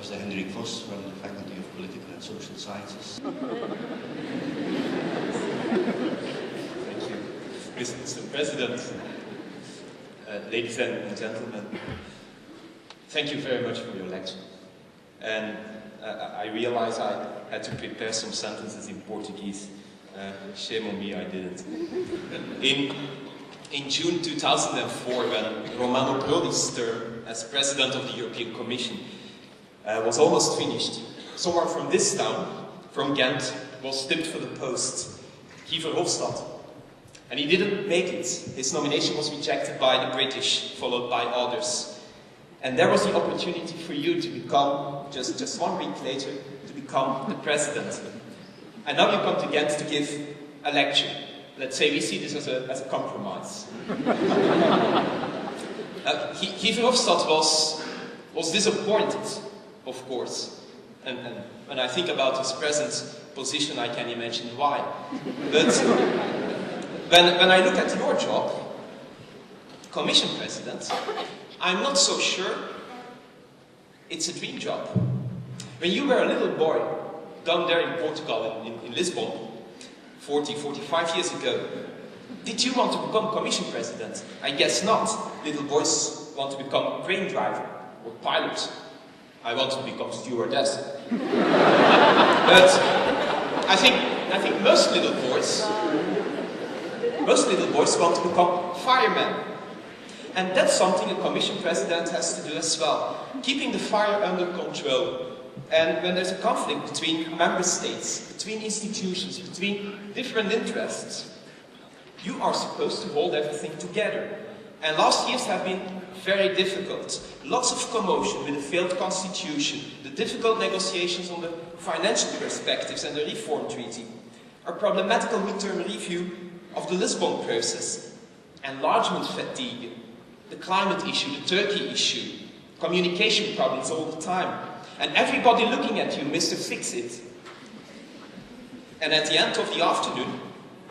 Professor Hendrik Vos from the Faculty of Political and Social Sciences. Thank you, Mr. President, ladies and gentlemen. Thank you very much for your lecture. And I realize I had to prepare some sentences in Portuguese. Shame on me, I didn't. In June 2004, when Romano Prodi's term as President of the European Commission was almost finished, someone from this town, from Ghent, was tipped for the post, Guy Verhofstadt. And he didn't make it. His nomination was rejected by the British, followed by others. And there was the opportunity for you to become, just 1 week later, to become the President. And now you come to Ghent to give a lecture. Let's say we see this as a compromise. Guy Verhofstadt was disappointed, of course. And when I think about his present position, I can imagine why. But when I look at your job, Commission President, I'm not so sure it's a dream job. When you were a little boy, down there in Portugal, in Lisbon, 45 years ago, did you want to become Commission President? I guess not. Little boys want to become crane driver or pilot. I want to become stewardess. But I think most little boys want to become firemen. And that's something a Commission President has to do as well. Keeping the fire under control. And when there's a conflict between member states, between institutions, between different interests, you are supposed to hold everything together. And last years have been very difficult. Lots of commotion with the failed constitution, the difficult negotiations on the financial perspectives and the reform treaty, a problematical midterm review of the Lisbon process, enlargement fatigue, the climate issue, the Turkey issue, communication problems all the time. And everybody looking at you, Mr. Fix-It. And at the end of the afternoon,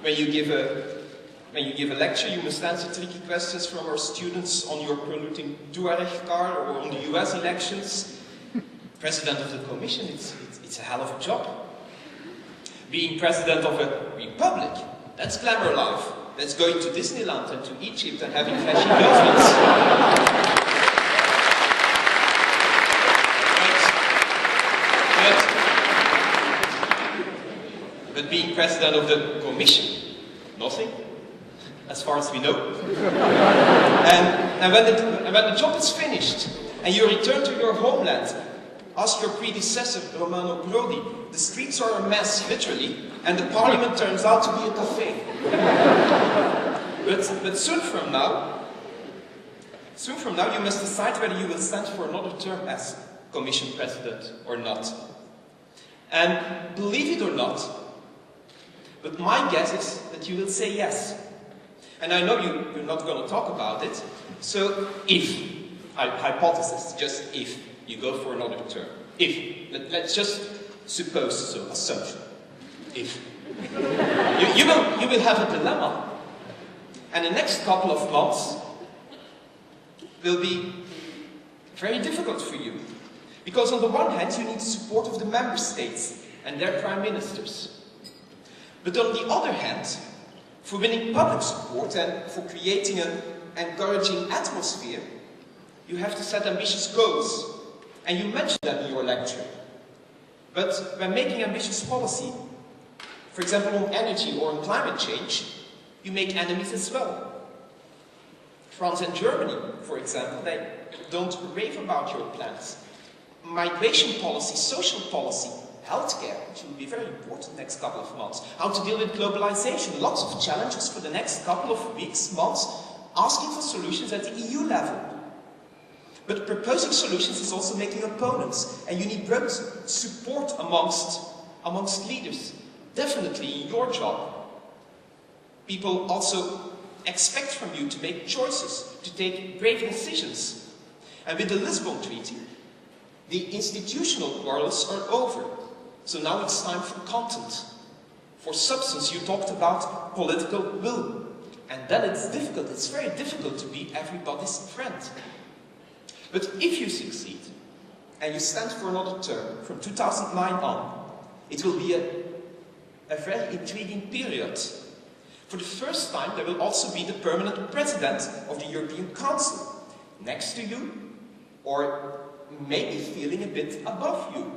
when you give a lecture, you must answer tricky questions from our students on your polluting Tuareg car or on the US elections. President of the Commission, it's a hell of a job. Being President of a republic, that's glamour life. That's going to Disneyland and to Egypt and having flashy girlfriends. But being President of the Commission, nothing, as far as we know. And when the job is finished, and you return to your homeland, ask your predecessor, Romano Prodi, the streets are a mess, literally, and the parliament turns out to be a cafe. But soon from now, you must decide whether you will stand for another term as Commission President or not. And believe it or not, but my guess is that you will say yes. And I know you're not going to talk about it, so if, hypothesis, just if, you go for another term. If, let's just suppose so, assumption. If. You will have a dilemma. And the next couple of months will be very difficult for you. Because on the one hand, you need the support of the member states and their prime ministers. But on the other hand, for winning public support and for creating an encouraging atmosphere, you have to set ambitious goals. And you mentioned that in your lecture. But when making ambitious policy, for example on energy or on climate change, you make enemies as well. France and Germany, for example, they don't rave about your plans. Migration policy, social policy, healthcare, which will be very important next couple of months. How to deal with globalization, lots of challenges for the next couple of weeks, months, asking for solutions at the EU level. But proposing solutions is also making opponents, and you need broad support amongst leaders. Definitely in your job. People also expect from you to make choices, to take brave decisions. And with the Lisbon Treaty, the institutional quarrels are over. So now it's time for content. For substance, you talked about political will. And then it's difficult, it's very difficult to be everybody's friend. But if you succeed, and you stand for another term from 2009 on, it will be a very intriguing period. For the first time, there will also be the permanent president of the European Council next to you, or maybe feeling a bit above you.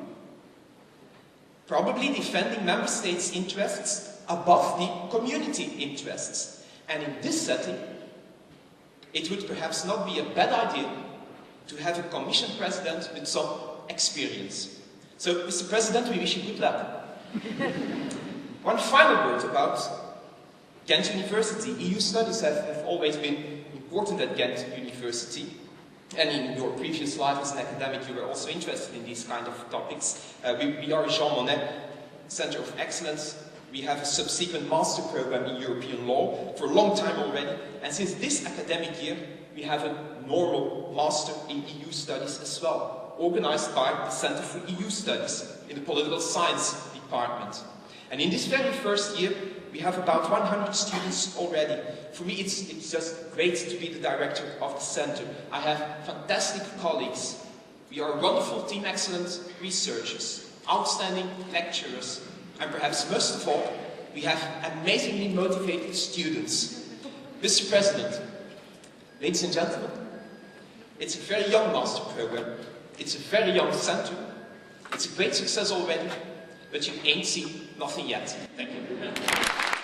Probably defending member states' interests above the community interests. And in this setting, it would perhaps not be a bad idea to have a Commission President with some experience. So, Mr. President, we wish you good luck. One final word about Ghent University. EU studies have always been important at Ghent University. And in your previous life as an academic, you were also interested in these kind of topics. We are a Jean Monnet Center of Excellence. We have a subsequent master program in European law for a long time already. And since this academic year, we have a normal master in EU studies as well, organized by the Center for EU Studies in the Political Science Department. And in this very first year, we have about 100 students already. For me, it's just great to be the director of the center. I have fantastic colleagues. We are a wonderful team, excellent researchers, outstanding lecturers, and perhaps most of all, we have amazingly motivated students. Mr. President, ladies and gentlemen, it's a very young master program. It's a very young center. It's a great success already, but you ain't seen nothing yet. Thank you.